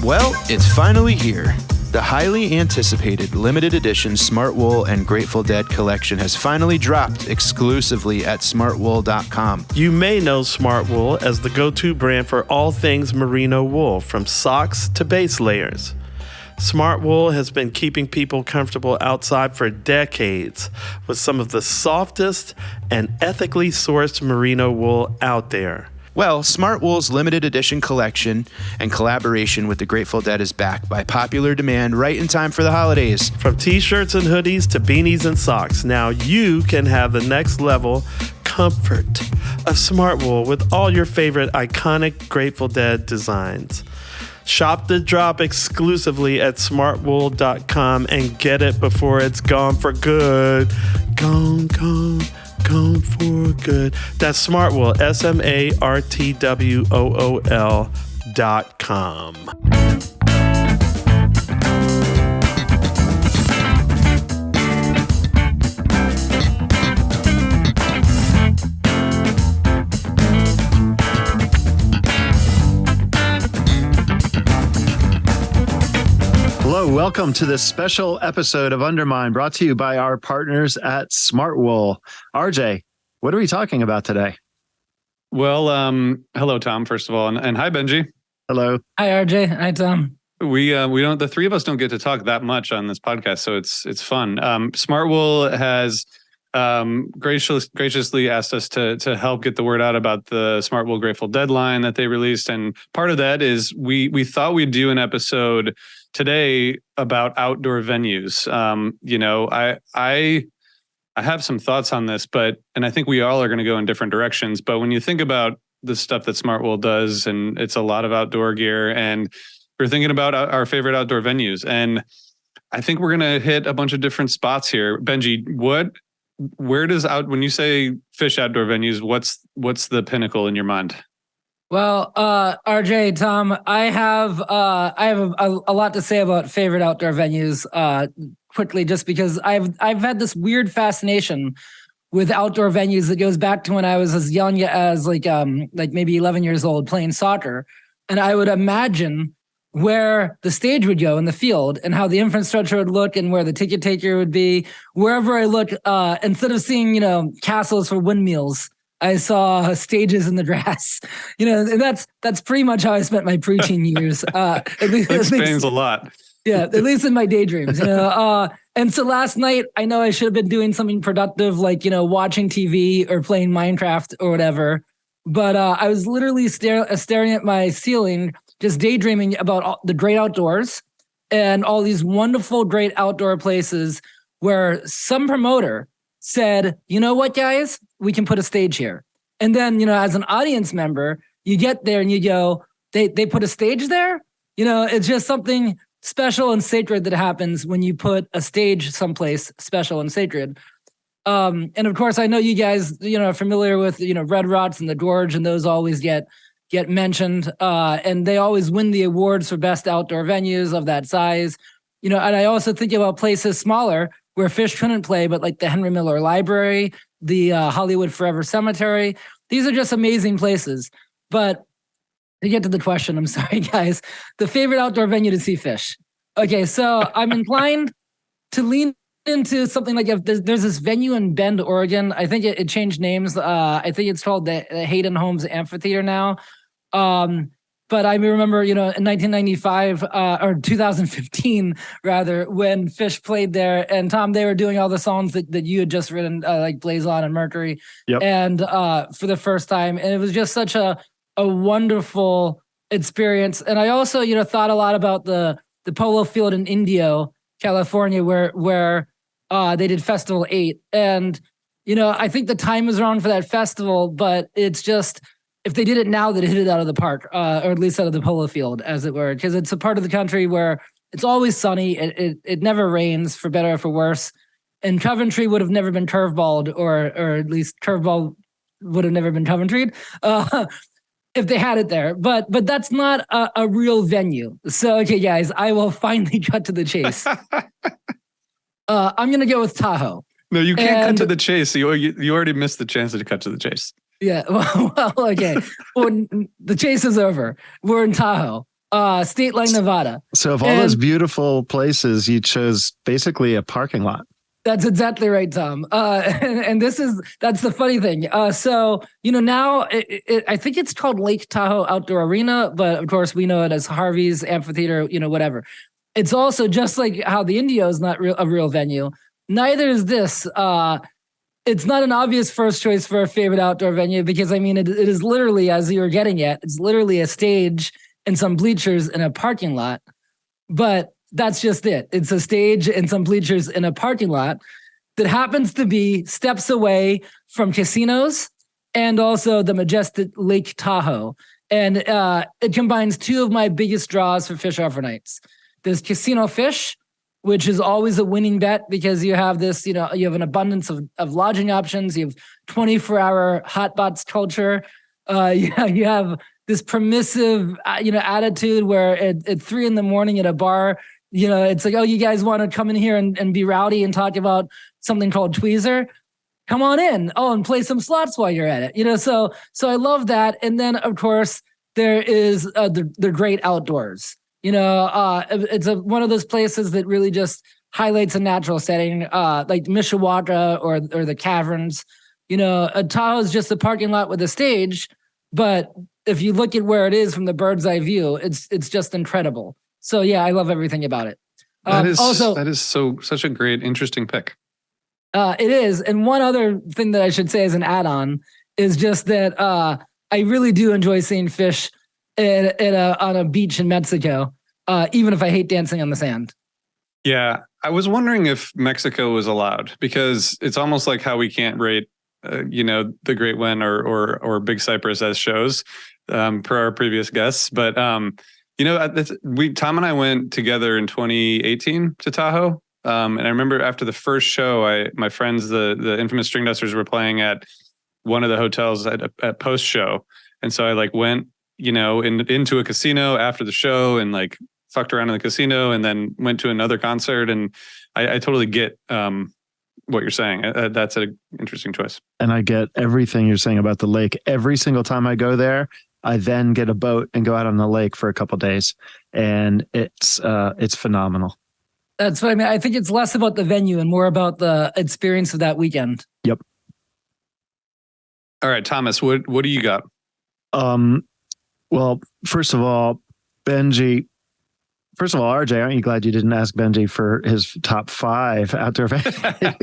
Well, it's finally here. The highly anticipated limited edition Smartwool and Grateful Dead collection has finally dropped exclusively at smartwool.com. You may know Smartwool as the go-to brand for all things merino wool, from socks to base layers. Smartwool has been keeping people comfortable outside for decades with some of the softest and ethically sourced merino wool out there. Well, Smartwool's limited edition collection and collaboration with the Grateful Dead is back by popular demand right in time for the holidays. From t-shirts and hoodies to beanies and socks, now you can have the next level comfort of Smartwool with all your favorite iconic Grateful Dead designs. Shop the drop exclusively at smartwool.com and get it before it's gone for good. Gone for good. That's Smartwool, SMARTWOOL.com. Hello, welcome to this special episode of Undermine, brought to you by our partners at Smartwool. RJ, what are we talking about today? Well, hello, Tom, first of all, and hi, Benjy. Hello. Hi, RJ. Hi, Tom. We don't, the three of us don't get to talk that much on this podcast, so it's fun. Smartwool has graciously asked us to help get the word out about the Smartwool Grateful Dead line that they released, and part of that is we thought we'd do an episode today about outdoor venues. I have some thoughts on this, and I think we all are going to go in different directions. But when you think about the stuff that Smartwool does, and it's a lot of outdoor gear, and we're thinking about our favorite outdoor venues, and I think we're going to hit a bunch of different spots here. Benjy, where does when you say Phish outdoor venues, what's the pinnacle in your mind? Well, RJ, Tom, I have a lot to say about favorite outdoor venues. Quickly, just because I've had this weird fascination with outdoor venues that goes back to when I was as young as like maybe 11 years old playing soccer, and I would imagine where the stage would go in the field and how the infrastructure would look and where the ticket taker would be. Wherever I look, instead of seeing castles for windmills, I saw stages in the grass. And that's pretty much how I spent my preteen years. That explains a lot. Yeah, at least in my daydreams. And so last night, I know I should have been doing something productive, like watching TV or playing Minecraft or whatever. But I was literally staring at my ceiling, just daydreaming about the great outdoors and all these wonderful, great outdoor places where some promoter said, you know what, guys, we can put a stage here. And then, as an audience member, you get there and you go, they put a stage there? It's just something special and sacred that happens when you put a stage someplace special and sacred. And of course, I know you guys, are familiar with, Red Rocks and the Gorge, and those always get mentioned. And they always win the awards for best outdoor venues of that size. And I also think about places smaller where Phish couldn't play, but like the Henry Miller Library, the Hollywood Forever Cemetery. These are just amazing places. But to get to the question, I'm sorry, guys, the favorite outdoor venue to see Phish. Okay, so I'm inclined to lean into something like if there's this venue in Bend, Oregon. I think it changed names. I think it's called the Hayden Homes Amphitheater now. But I remember, in 1995 or 2015, rather, when Phish played there. And Tom, they were doing all the songs that you had just written, like Blaze On and Mercury. Yep. And for the first time. And it was just such a wonderful experience. And I also, thought a lot about the polo field in Indio, California, where they did Festival 8. And, I think the time is wrong for that festival, but it's just, if they did it now, they'd hit it out of the park, or at least out of the polo field, as it were, because it's a part of the country where it's always sunny. It never rains, for better or for worse. And Coventry would have never been curveballed, or at least curveball would have never been Coventry'd. If they had it there, but that's not a real venue. So, okay, guys, I will finally cut to the chase. I'm going to go with Tahoe. No, you can't cut to the chase. You already missed the chance to cut to the chase. Yeah, well, okay. Well, the chase is over. We're in Tahoe. State Line, Nevada. So of all those beautiful places, you chose basically a parking lot. That's exactly right, Tom. And that's the funny thing. So, now I think it's called Lake Tahoe Outdoor Arena, but of course we know it as Harvey's Amphitheater, whatever. It's also just like how the Indio is not a real venue. Neither is this. It's not an obvious first choice for a favorite outdoor venue because, it is literally, as you were getting at, it's literally a stage and some bleachers in a parking lot. But that's just it. It's a stage and some bleachers in a parking lot that happens to be steps away from casinos and also the majestic Lake Tahoe. And it combines two of my biggest draws for Phish overnights. There's Casino Phish, which is always a winning bet because you have this, you have an abundance of lodging options. You have 24-hour hotbox culture. You have this permissive, attitude where at 3 a.m. at a bar, it's like, oh, you guys want to come in here and be rowdy and talk about something called Tweezer? Come on in. Oh, and play some slots while you're at it. So I love that. And then, of course, there is the great outdoors. It's one of those places that really just highlights a natural setting, like Mishawaka or the caverns. Tahoe is just a parking lot with a stage, but if you look at where it is from the bird's eye view, it's just incredible. So yeah, I love everything about it. That is such a great, interesting pick. It is, and one other thing that I should say as an add-on is just that I really do enjoy seeing Phish on a beach in Mexico, even if I hate dancing on the sand. Yeah, I was wondering if Mexico was allowed because it's almost like how we can't rate, the Great Wen or Big Cypress as shows, per our previous guests. But Tom and I went together in 2018 to Tahoe, and I remember after the first show, my friends, the infamous String Dusters, were playing at one of the hotels at post show, and so I went into a casino after the show and fucked around in the casino and then went to another concert. And I totally get what you're saying. That's an interesting choice. And I get everything you're saying about the lake. Every single time I go there, I then get a boat and go out on the lake for a couple of days. And it's phenomenal. That's what I mean. I think it's less about the venue and more about the experience of that weekend. Yep. All right, Thomas, what do you got? Well, first of all, Benjy. First of all, RJ, aren't you glad you didn't ask Benjy for his top 5 outdoor venues?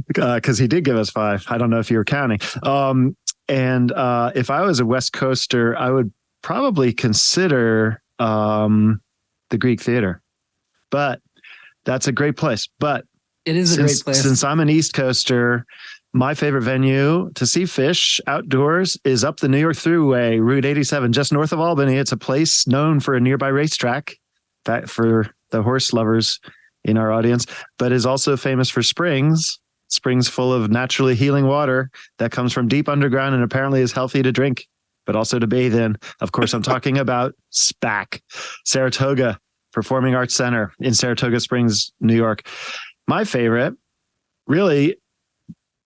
Because he did give us 5. I don't know if you were counting. And if I was a West Coaster, I would probably consider the Greek Theater. But that's a great place. But it is a great place. Since I'm an East Coaster, my favorite venue to see Phish outdoors is up the New York Thruway, Route 87, just north of Albany. It's a place known for a nearby racetrack, for the horse lovers in our audience, but is also famous for springs full of naturally healing water that comes from deep underground and apparently is healthy to drink, but also to bathe in. Of course, I'm talking about SPAC, Saratoga Performing Arts Center in Saratoga Springs, New York. My favorite, really,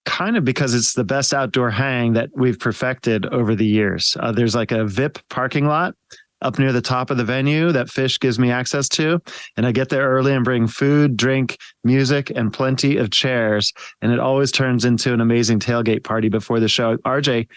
kind of because it's the best outdoor hang that we've perfected over the years. There's a VIP parking lot up near the top of the venue that Phish gives me access to. And I get there early and bring food, drink, music, and plenty of chairs. And it always turns into an amazing tailgate party before the show. RJ,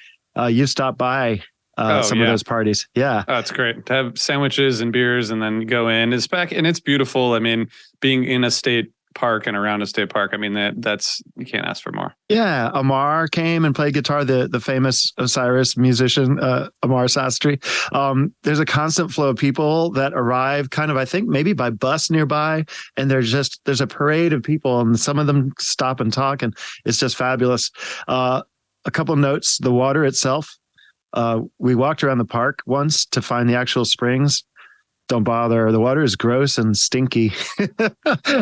you stopped by some of those parties. Yeah. Oh, it's great to have sandwiches and beers and then go in. It's back and it's beautiful. I mean, being in a state park and around a state park, I mean, that's you can't ask for more. Yeah, Amar came and played guitar, the famous Osiris musician, Amar Sastry. There's a constant flow of people that arrive kind of, I think, maybe by bus nearby, and there's a parade of people, and some of them stop and talk, and it's just fabulous. A couple of notes, the water itself. We walked around the park once to find the actual springs. Don't bother. The water is gross and stinky.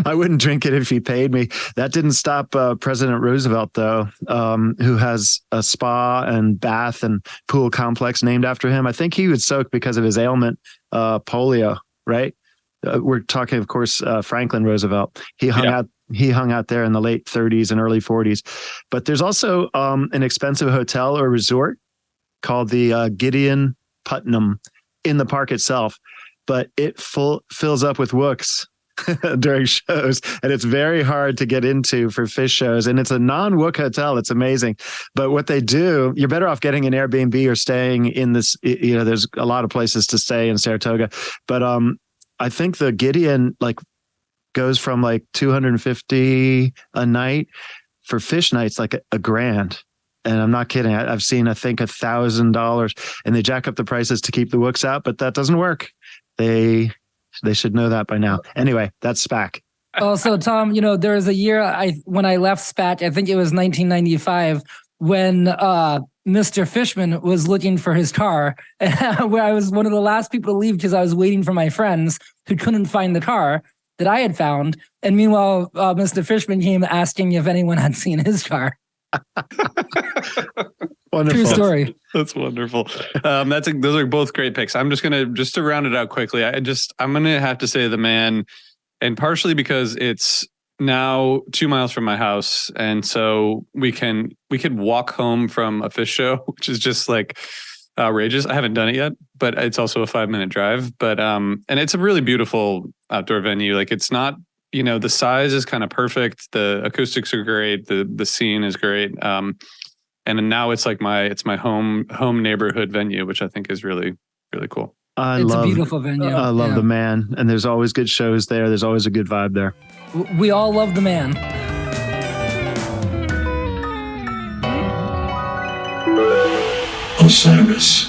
I wouldn't drink it if he paid me. That didn't stop President Roosevelt, though, who has a spa and bath and pool complex named after him. I think he would soak because of his ailment, polio, right? We're talking, of course, Franklin Roosevelt. He hung out there in the late 30s and early 40s. But there's also an expensive hotel or resort called the Gideon Putnam in the park itself, but it fills up with wooks during shows, and it's very hard to get into for Phish shows. And it's a non-Wook hotel. It's amazing. But what they do, you're better off getting an Airbnb or staying in this. There's a lot of places to stay in Saratoga, but I think the Gideon goes from like $250 a night for Phish nights, like a grand. And I'm not kidding. I've seen, I think, $1,000, and they jack up the prices to keep the Wooks out, but that doesn't work. They should know that by now. Anyway, that's SPAC. Also, Tom, there was a year when I left SPAC, I think it was 1995, when Mr. Fishman was looking for his car, where I was one of the last people to leave because I was waiting for my friends who couldn't find the car that I had found. And meanwhile, Mr. Fishman came asking if anyone had seen his car. Wonderful. True story. That's wonderful. Those are both great picks. I'm just to round it out quickly. I'm gonna have to say the man, and partially because it's now 2 miles from my house, and so we could walk home from a Phish show, which is just like outrageous. I haven't done it yet, but it's also a 5-minute drive. But and it's a really beautiful outdoor venue. Like, it's not, the size is kind of perfect. The acoustics are great. The scene is great. And now it's like my home neighborhood venue, which I think is really, really cool. It's a beautiful venue. I love the man, and there's always good shows there. There's always a good vibe there. We all love the man. Osiris.